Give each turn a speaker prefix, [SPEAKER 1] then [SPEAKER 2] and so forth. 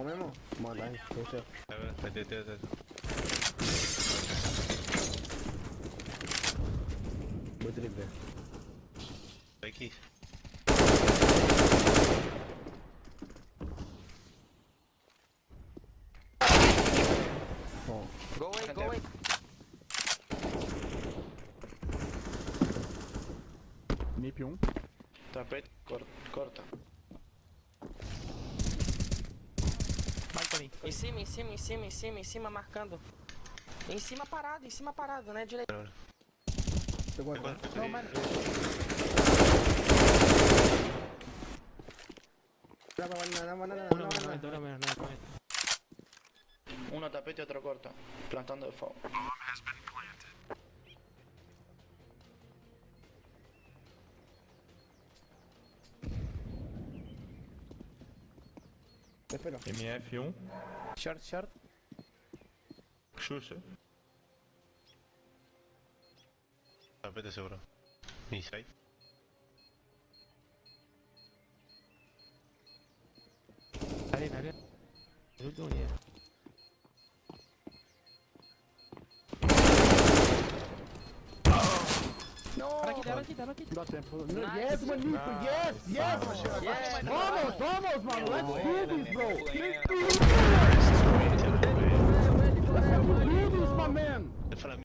[SPEAKER 1] mesmo? Manda aí, deixa.
[SPEAKER 2] Vai ter.
[SPEAKER 1] Vou drible.
[SPEAKER 2] Vai aqui.
[SPEAKER 1] Bom.
[SPEAKER 3] Go away.
[SPEAKER 4] Nip 1.
[SPEAKER 5] Tapete, corta.
[SPEAKER 3] Vai pra mim. Em cima, marcando. Em cima parado, né? Direito.
[SPEAKER 1] Pegou agora.
[SPEAKER 4] Não, mano.
[SPEAKER 1] Não.
[SPEAKER 5] Uno tapete, otro corta. Plantando el fuego.
[SPEAKER 1] Espera.
[SPEAKER 4] MF1.
[SPEAKER 1] Short.
[SPEAKER 4] Xuxa.
[SPEAKER 2] Tapete seguro. Ni 6.
[SPEAKER 3] Dale. El último nivel.
[SPEAKER 5] No.
[SPEAKER 3] Dale aqui.
[SPEAKER 4] Dá tempo.
[SPEAKER 1] Yes, Manico, yes! Vamos, mano! Let's do this, bro! Let's do this, my man!